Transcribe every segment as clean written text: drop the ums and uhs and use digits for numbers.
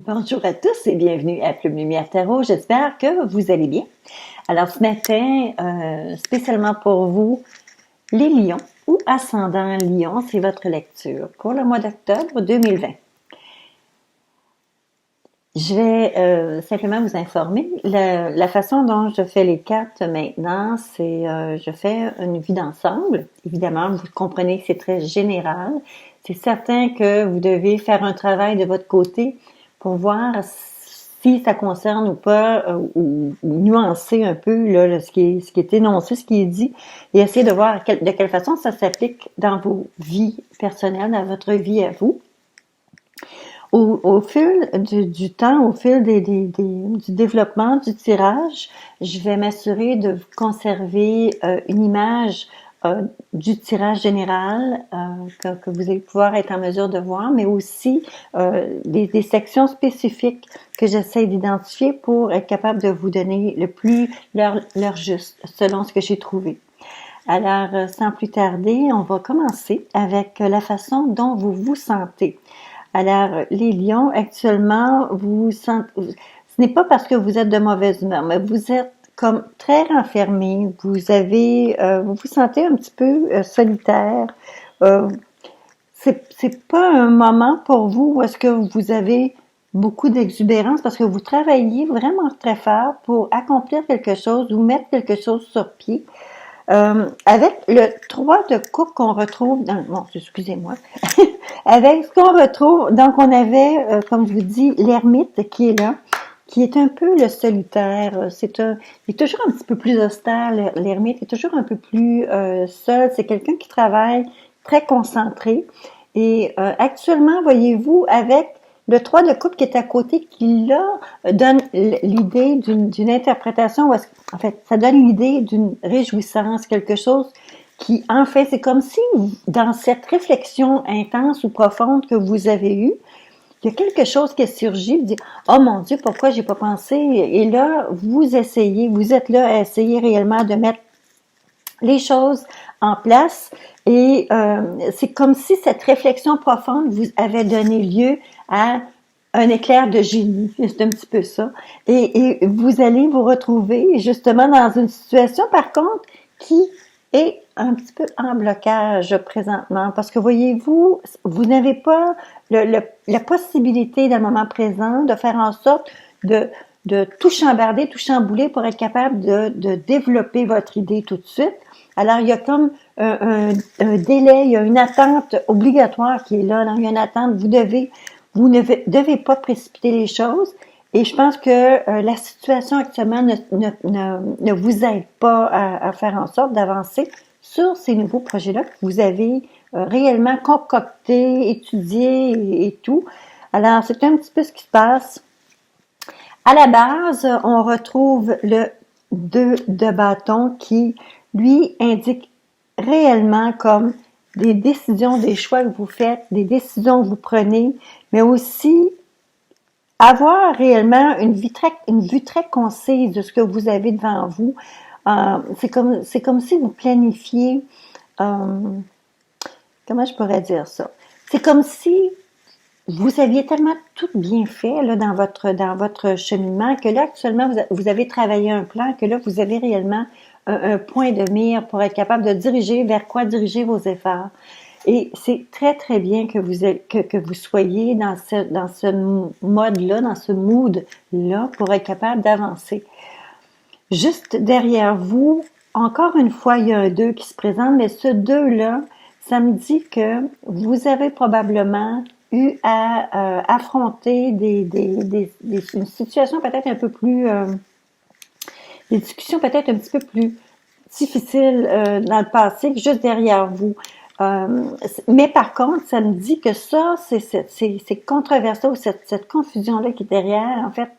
Bonjour à tous et bienvenue à Plume Lumière Tarot. J'espère que vous allez bien. Alors ce matin, spécialement pour vous, les lions ou ascendant lion, c'est votre lecture pour le mois d'octobre 2020. Je vais simplement vous informer. La façon dont je fais les cartes maintenant, c'est je fais une vue d'ensemble. Évidemment, vous comprenez que c'est très général. C'est certain que vous devez faire un travail de votre côté pour voir si ça concerne ou pas, ou nuancer un peu là, ce qui est énoncé, ce qui est dit, et essayer de voir de quelle façon ça s'applique dans vos vies personnelles, dans votre vie à vous. Au fil du temps, au fil du développement du tirage, je vais m'assurer de conserver une image du tirage général que vous allez pouvoir être en mesure de voir, mais aussi des sections spécifiques que j'essaie d'identifier pour être capable de vous donner le plus leur juste, selon ce que j'ai trouvé. Alors, sans plus tarder, on va commencer avec la façon dont vous vous sentez. Alors, les lions, actuellement, vous sentez, ce n'est pas parce que vous êtes de mauvaise humeur, mais vous êtes comme très renfermé, vous vous sentez un petit peu solitaire. C'est pas un moment pour vous où est-ce que vous avez beaucoup d'exubérance parce que vous travaillez vraiment très fort pour accomplir quelque chose ou mettre quelque chose sur pied. Avec le 3 de coupe qu'on retrouve dans... Bon, excusez-moi. Avec ce qu'on retrouve, donc on avait, comme je vous dis, l'ermite qui est là, qui est un peu le solitaire. Il est toujours un petit peu plus austère, l'ermite est toujours un peu plus seul. C'est quelqu'un qui travaille très concentré. Et actuellement, voyez-vous, avec le 3 de coupe qui est à côté, qui là donne l'idée d'une interprétation, en fait, ça donne l'idée d'une réjouissance, quelque chose qui, en fait, c'est comme si dans cette réflexion intense ou profonde que vous avez eue, il y a quelque chose qui est surgi, vous dites, oh mon Dieu, pourquoi j'ai pas pensé? Et là, vous êtes là à essayer réellement de mettre les choses en place et c'est comme si cette réflexion profonde vous avait donné lieu à un éclair de génie, c'est un petit peu ça. Et vous allez vous retrouver justement dans une situation, par contre, qui est un petit peu en blocage présentement, parce que voyez-vous, vous n'avez pas la possibilité dans le moment présent de faire en sorte de tout chambarder, tout chambouler pour être capable de développer votre idée tout de suite. Alors, il y a comme un délai, il y a une attente obligatoire qui est là. Il y a une attente, vous ne devez pas précipiter les choses. Et je pense que la situation actuellement ne vous aide pas à faire en sorte d'avancer sur ces nouveaux projets-là que vous avez réellement concoctés, étudiés et tout. Alors, c'est un petit peu ce qui se passe. À la base, on retrouve le 2 de bâton qui, lui, indique réellement comme des décisions, des choix que vous faites, des décisions que vous prenez, mais aussi avoir réellement une vue très concise de ce que vous avez devant vous. C'est comme si vous planifiez, comment je pourrais dire ça? C'est comme si vous aviez tellement tout bien fait là, dans votre cheminement que là, actuellement, vous avez travaillé un plan, que là, vous avez réellement un point de mire pour être capable de diriger vers quoi diriger vos efforts. Et c'est très, très bien que vous soyez dans ce mode-là, dans ce mood-là, pour être capable d'avancer. Juste derrière vous, encore une fois, il y a un 2 qui se présente, mais ce 2-là, ça me dit que vous avez probablement eu à affronter une situation peut-être un peu plus, des discussions peut-être un petit peu plus difficiles dans le passé, juste derrière vous. Mais par contre, ça me dit que ça, c'est controversé ou cette confusion-là qui est derrière, en fait,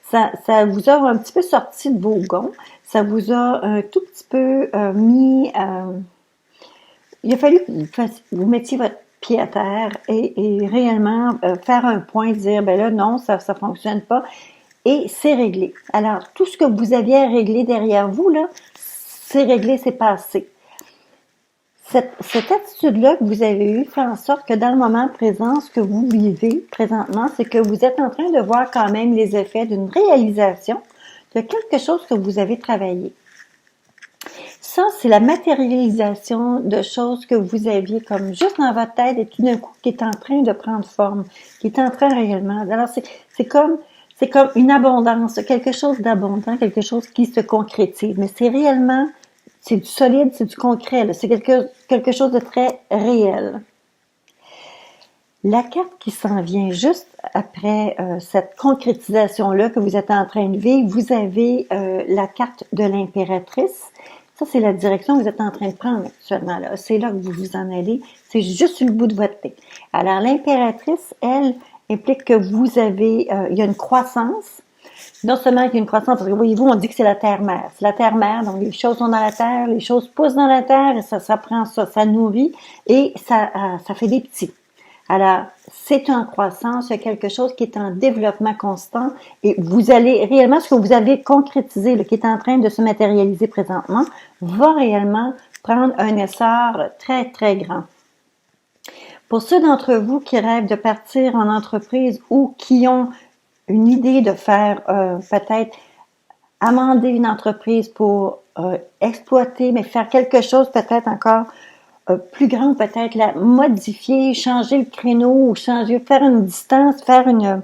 ça vous a un petit peu sorti de vos gonds, ça vous a un tout petit peu mis... il a fallu que vous mettiez votre pied à terre et réellement faire un point, dire, ben là, non, ça fonctionne pas. Et c'est réglé. Alors, tout ce que vous aviez à régler derrière vous, là, c'est réglé, c'est passé. cette attitude-là que vous avez eue fait en sorte que dans le moment présent, ce que vous vivez présentement, c'est que vous êtes en train de voir quand même les effets d'une réalisation de quelque chose que vous avez travaillé. Ça, c'est la matérialisation de choses que vous aviez comme juste dans votre tête et tout d'un coup qui est en train de prendre forme, qui est en train réellement. Alors, c'est comme une abondance, quelque chose d'abondant, quelque chose qui se concrétise. Mais c'est réellement, c'est du solide, c'est du concret, là. C'est quelque chose de très réel. La carte qui s'en vient juste après cette concrétisation-là que vous êtes en train de vivre, vous avez la carte de l'impératrice. Ça, c'est la direction que vous êtes en train de prendre actuellement. Là. C'est là que vous vous en allez. C'est juste sur le bout de votre nez. Alors, l'impératrice, elle, implique que vous avez, il y a une croissance. Non seulement qu'il y a une croissance, parce que voyez-vous, on dit que c'est la terre-mère. C'est la terre-mère, donc les choses sont dans la terre, les choses poussent dans la terre, et ça prend ça nourrit, et ça fait des petits. Alors, c'est en croissance, il y a quelque chose qui est en développement constant et vous allez réellement, ce que vous avez concrétisé, là, qui est en train de se matérialiser présentement, va réellement prendre un essor très, très grand. Pour ceux d'entre vous qui rêvent de partir en entreprise ou qui ont une idée de faire peut-être amender une entreprise pour exploiter, mais faire quelque chose peut-être encore plus grand, peut-être la modifier, changer le créneau ou changer, faire une distance, faire un,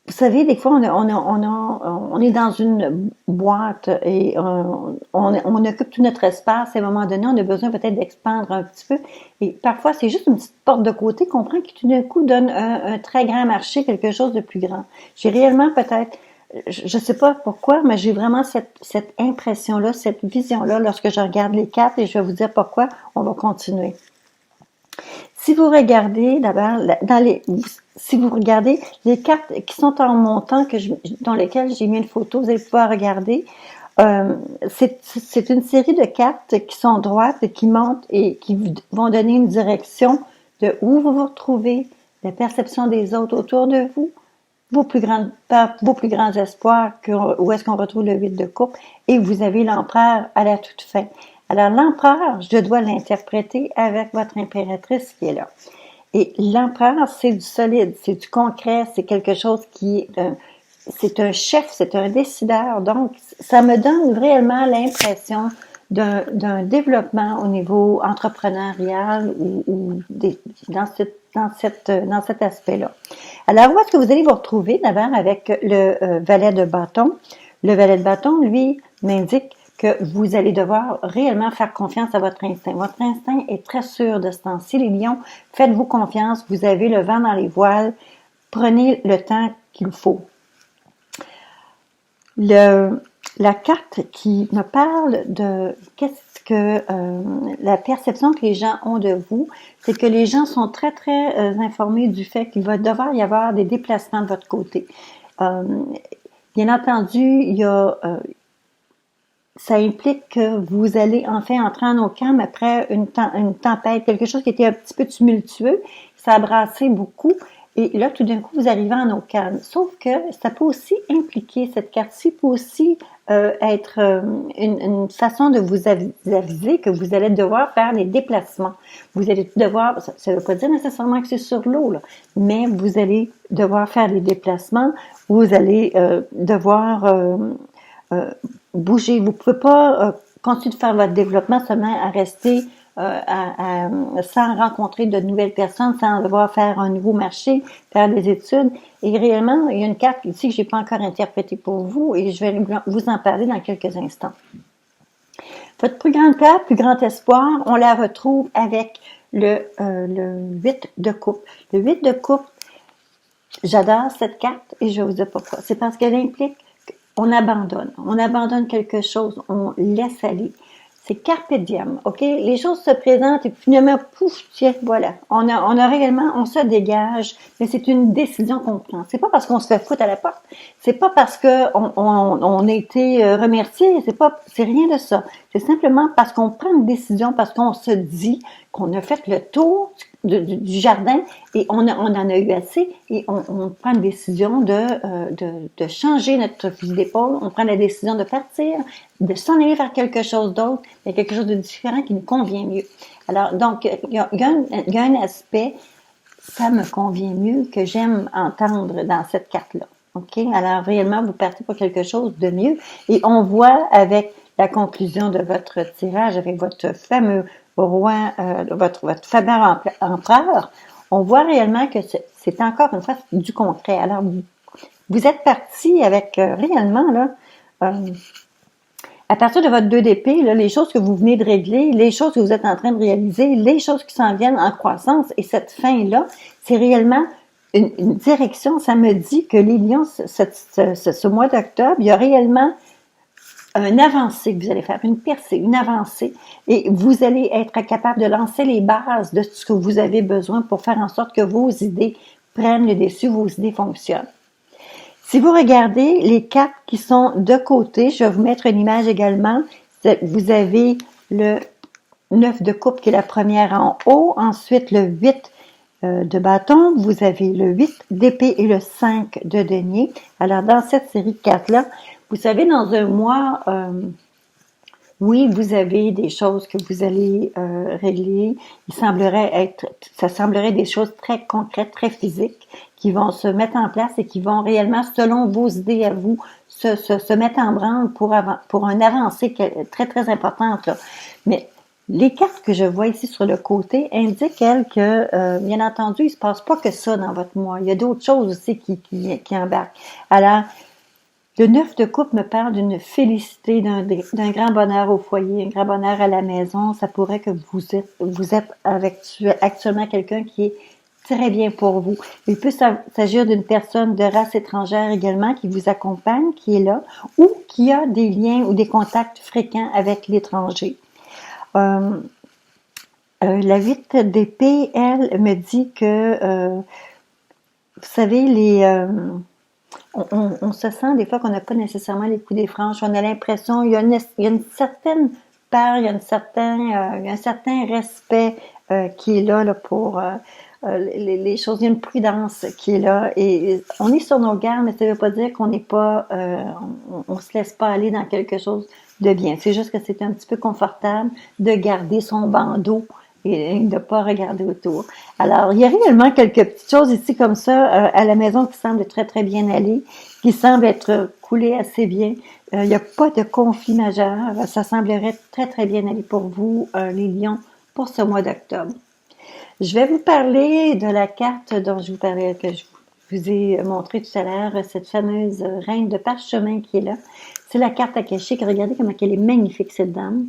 vous savez, des fois on est dans une boîte et on occupe tout notre espace et à un moment donné on a besoin peut-être d'expandre un petit peu et parfois c'est juste une petite porte de côté qu'on prend qui tout d'un coup donne un très grand marché, quelque chose de plus grand. J'ai réellement peut-être je sais pas pourquoi, mais j'ai vraiment cette impression-là, cette vision-là lorsque je regarde les cartes et je vais vous dire pourquoi. On va continuer. Si vous regardez d'abord si vous regardez les cartes qui sont en montant dans lesquelles j'ai mis une photo, vous allez pouvoir regarder. C'est une série de cartes qui sont droites et qui montent et qui vont donner une direction de où vous vous retrouvez, la perception des autres autour de vous, vos plus grands espoirs, où est-ce qu'on retrouve le 8 de coupe, et vous avez l'empereur à la toute fin. Alors, l'empereur, je dois l'interpréter avec votre impératrice qui est là. Et l'empereur, c'est du solide, c'est du concret, c'est quelque chose qui est c'est un chef, c'est un décideur. Donc, ça me donne réellement l'impression d'un développement au niveau entrepreneurial ou dans cet aspect-là. Alors, où est-ce que vous allez vous retrouver d'abord avec le valet de bâton? Le valet de bâton, lui, m'indique que vous allez devoir réellement faire confiance à votre instinct. Votre instinct est très sûr de ce temps-ci. Les lions, faites-vous confiance. Vous avez le vent dans les voiles. Prenez le temps qu'il faut. La carte qui me parle de qu'est-ce que la perception que les gens ont de vous, c'est que les gens sont très, très informés du fait qu'il va devoir y avoir des déplacements de votre côté. Bien entendu, il y a ça implique que vous allez enfin entrer en calme après une tempête, quelque chose qui était un petit peu tumultueux, ça a brassé beaucoup. Et là, tout d'un coup, vous arrivez en eau calme. Sauf que ça peut aussi impliquer, cette carte-ci peut aussi être une façon de vous aviser que vous allez devoir faire des déplacements. Vous allez devoir, ça ne veut pas dire nécessairement que c'est sur l'eau, là, mais vous allez devoir faire des déplacements, vous allez devoir bouger. Vous ne pouvez pas continuer de faire votre développement seulement à rester sans rencontrer de nouvelles personnes, sans devoir faire un nouveau marché, faire des études. Et réellement, il y a une carte ici que j'ai pas encore interprétée pour vous et je vais vous en parler dans quelques instants. Votre plus grande carte, plus grand espoir, on la retrouve avec le 8 de coupe. Le 8 de coupe, j'adore cette carte et je vais vous dire pourquoi. C'est parce qu'elle implique qu'on abandonne. On abandonne quelque chose, on laisse aller. C'est carpe diem, ok? Les choses se présentent et puis finalement, pouf, tiens, voilà. On a réellement, on se dégage, mais c'est une décision qu'on prend. C'est pas parce qu'on se fait foutre à la porte. C'est pas parce que on a été remercié. C'est rien de ça. C'est simplement parce qu'on prend une décision, parce qu'on se dit qu'on a fait le tour du jardin et on en a eu assez et on prend une décision de changer notre fusil d'épaule, on prend la décision de partir, de s'en aller vers quelque chose d'autre, mais quelque chose de différent qui nous convient mieux. Alors, donc, il y a un aspect, ça me convient mieux, que j'aime entendre dans cette carte-là. OK? Alors, réellement, vous partez pour quelque chose de mieux. Et on voit avec la conclusion de votre tirage, avec votre fameux roi, votre fameux empereur, on voit réellement que c'est encore une fois du concret. Alors, vous êtes parti avec réellement, là, à partir de votre 2 d'épée, là, les choses que vous venez de régler, les choses que vous êtes en train de réaliser, les choses qui s'en viennent en croissance, et cette fin-là, c'est réellement une direction. Ça me dit que les lions, ce mois d'octobre, il y a réellement un avancée que vous allez faire, une percée, une avancée, et vous allez être capable de lancer les bases de ce que vous avez besoin pour faire en sorte que vos idées prennent le dessus, vos idées fonctionnent. Si vous regardez les cartes qui sont de côté, je vais vous mettre une image également. Vous avez le 9 de coupe qui est la première en haut, ensuite le 8 de bâton, vous avez le 8 d'épée et le 5 de denier. Alors, dans cette série de cartes-là, vous savez, dans un mois, oui, vous avez des choses que vous allez régler. Ça semblerait des choses très concrètes, très physiques, qui vont se mettre en place et qui vont réellement, selon vos idées à vous, se mettre en branle pour une avancée très, très importante, là. Mais les cartes que je vois ici sur le côté indiquent, elles, que, bien entendu, il se passe pas que ça dans votre mois. Il y a d'autres choses aussi qui embarquent. Alors, le 9 de coupe me parle d'une félicité, d'un grand bonheur au foyer, un grand bonheur à la maison. Ça pourrait que vous êtes avec actuellement quelqu'un qui est très bien pour vous. Il peut s'agir d'une personne de race étrangère également qui vous accompagne, qui est là, ou qui a des liens ou des contacts fréquents avec l'étranger. La 8 d'épée, elle, me dit que, vous savez, on se sent des fois qu'on n'a pas nécessairement les coups des franches. On a l'impression, il y a une certaine peur, il y a un certain respect qui est là pour les choses. Il y a une prudence qui est là. Et on est sur nos gardes, mais ça ne veut pas dire qu'on n'est pas, on se laisse pas aller dans quelque chose de bien. C'est juste que c'est un petit peu confortable de garder son bandeau et de ne pas regarder autour. Alors, il y a réellement quelques petites choses ici comme ça à la maison qui semblent très, très bien aller, qui semblent être coulées assez bien. Il n'y a pas de conflit majeur. Ça semblerait très, très bien aller pour vous, les lions, pour ce mois d'octobre. Je vais vous parler de la carte dont je vous parlais, que je vous ai montré tout à l'heure, cette fameuse reine de parchemin qui est là. C'est la carte akashique. Regardez comment elle est magnifique, cette dame.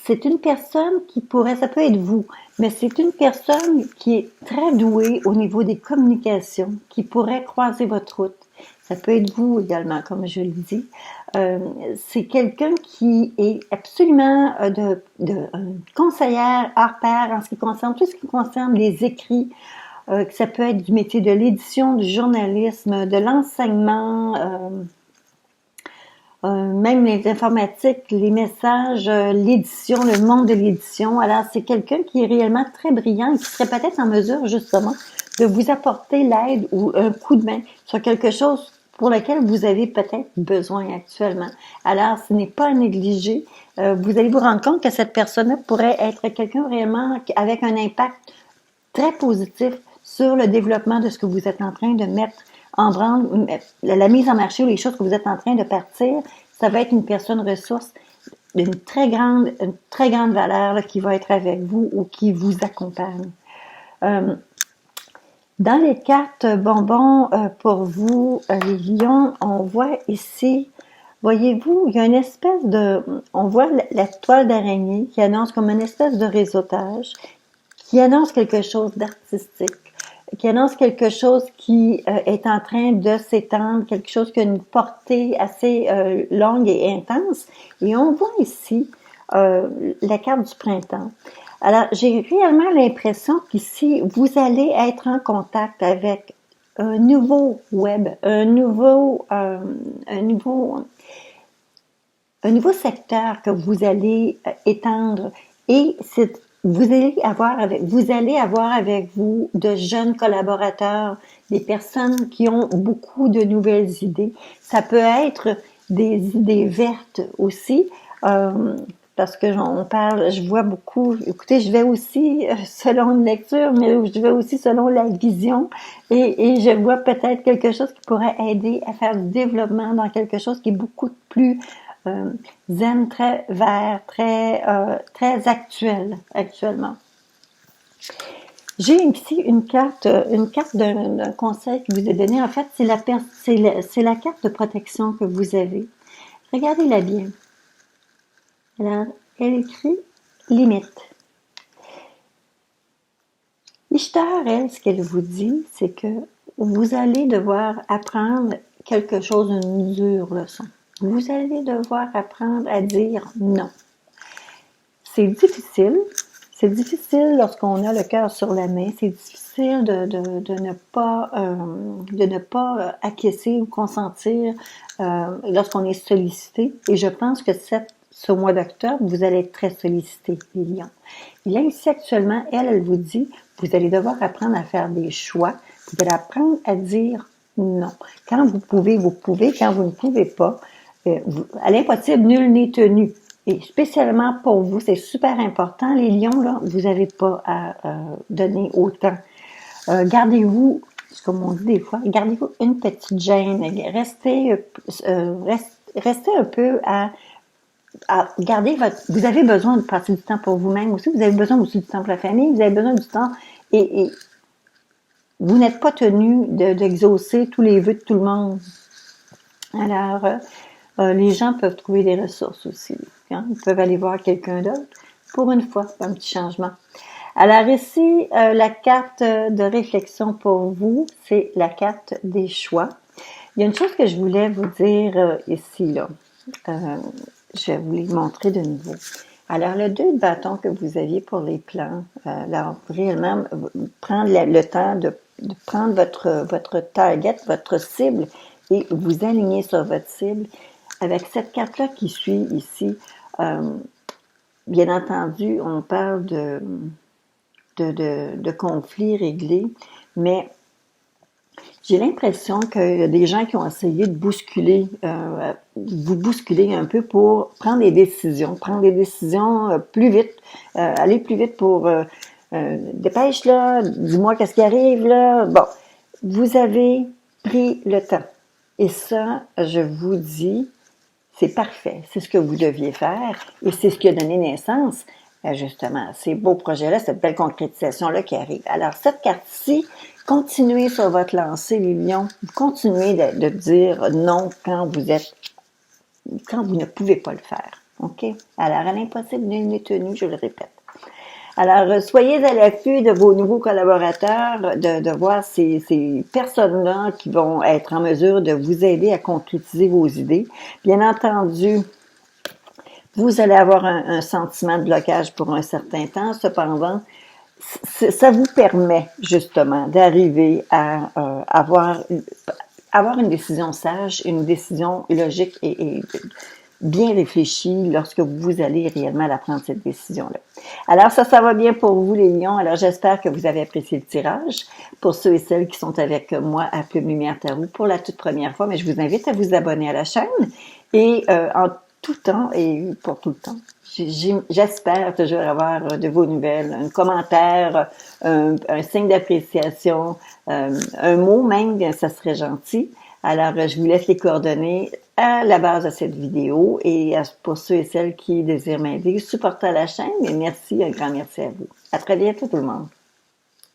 C'est une personne qui pourrait, ça peut être vous, mais c'est une personne qui est très douée au niveau des communications, qui pourrait croiser votre route. Ça peut être vous également, comme je le dis. C'est quelqu'un qui est absolument conseillère hors pair en ce qui concerne tout ce qui concerne les écrits. Que ça peut être du métier de l'édition, du journalisme, de l'enseignement. Même les informatiques, les messages, l'édition, le monde de l'édition. Alors, c'est quelqu'un qui est réellement très brillant et qui serait peut-être en mesure, justement, de vous apporter l'aide ou un coup de main sur quelque chose pour lequel vous avez peut-être besoin actuellement. Alors, ce n'est pas à négliger. Vous allez vous rendre compte que cette personne-là pourrait être quelqu'un réellement avec un impact très positif sur le développement de ce que vous êtes en train de mettre en branle, la mise en marché ou les choses que vous êtes en train de partir. Ça va être une personne ressource d'une très grande valeur là, qui va être avec vous ou qui vous accompagne. Dans les cartes bonbons pour vous, les lions, on voit ici, voyez-vous, il y a une espèce on voit la toile d'araignée qui annonce comme une espèce de réseautage, qui annonce quelque chose d'artistique, qui annonce quelque chose qui est en train de s'étendre, quelque chose qui a une portée assez longue et intense. Et on voit ici la carte du printemps. Alors, j'ai réellement l'impression qu'ici, vous allez être en contact avec un nouveau web, un nouveau secteur que vous allez étendre. Et vous allez avoir avec vous de jeunes collaborateurs, des personnes qui ont beaucoup de nouvelles idées. Ça peut être des idées vertes aussi, parce que on parle, je vois beaucoup, écoutez, je vais aussi selon une lecture, mais je vais aussi selon la vision, et je vois peut-être quelque chose qui pourrait aider à faire du développement dans quelque chose qui est beaucoup plus zen, très vert, très actuel actuellement. J'ai ici une carte d'un conseil qui vous est donné. En fait, c'est la carte de protection que vous avez. Regardez-la bien. Alors, elle écrit limite. Ishtar, elle, ce qu'elle vous dit, c'est que vous allez devoir apprendre quelque chose, une dure leçon. Vous allez devoir apprendre à dire non. C'est difficile. C'est difficile lorsqu'on a le cœur sur la main. C'est difficile de ne pas acquiescer ou consentir lorsqu'on est sollicité. Et je pense que ce mois d'octobre, vous allez être très sollicité, les lions. Et là, ici, actuellement, elle vous dit, vous allez devoir apprendre à faire des choix. Vous allez apprendre à dire non. Quand vous pouvez, vous pouvez. Quand vous ne pouvez pas, à l'impossible, nul n'est tenu. Et spécialement pour vous, c'est super important. Les lions, là, vous n'avez pas à donner autant. Gardez-vous, comme on dit des fois, gardez-vous une petite gêne. Restez un peu à garder vous avez besoin de passer du temps pour vous-même aussi. Vous avez besoin aussi du temps pour la famille. Vous avez besoin du temps et vous n'êtes pas tenu d'exaucer tous les vœux de tout le monde. Alors, les gens peuvent trouver des ressources aussi. Hein? Ils peuvent aller voir quelqu'un d'autre. Pour une fois, un petit changement. Alors ici, la carte de réflexion pour vous, c'est la carte des choix. Il y a une chose que je voulais vous dire ici, là. Je vais vous les montrer de nouveau. Alors, le 2 de bâton que vous aviez pour les plans, alors, réellement, prendre le temps de prendre votre target, votre cible, et vous aligner sur votre cible. Avec cette carte-là qui suit ici, bien entendu, on parle de conflits réglés, mais j'ai l'impression qu'il y a des gens qui ont essayé de vous bousculer un peu pour prendre des décisions plus vite, aller plus vite pour dépêche là, dis-moi qu'est-ce qui arrive là. Bon, vous avez pris le temps. Et ça, je vous dis, c'est parfait. C'est ce que vous deviez faire et c'est ce qui a donné naissance justement à ces beaux projets-là, cette belle concrétisation-là qui arrive. Alors, cette carte-ci, continuez sur votre lancée, les lions. Continuez de dire non quand vous ne pouvez pas le faire. OK? Alors, à l'impossible, nul n'est tenu, je le répète. Alors, soyez à l'affût de vos nouveaux collaborateurs, de voir ces personnes-là qui vont être en mesure de vous aider à concrétiser vos idées. Bien entendu, vous allez avoir un sentiment de blocage pour un certain temps. Cependant, ça vous permet justement d'arriver à avoir une décision sage, une décision logique et bien réfléchie lorsque vous allez réellement la prendre, cette décision-là. Alors ça va bien pour vous les lions. Alors j'espère que vous avez apprécié le tirage. Pour ceux et celles qui sont avec moi à Plume Lumière Tarot pour la toute première fois, mais je vous invite à vous abonner à la chaîne et en tout temps et pour tout le temps. J'espère toujours avoir de vos nouvelles, un commentaire, un signe d'appréciation, un mot même, ça serait gentil. Alors, je vous laisse les coordonnées à la base de cette vidéo et pour ceux et celles qui désirent m'aider, supportez la chaîne et merci, un grand merci à vous. À très bientôt tout le monde.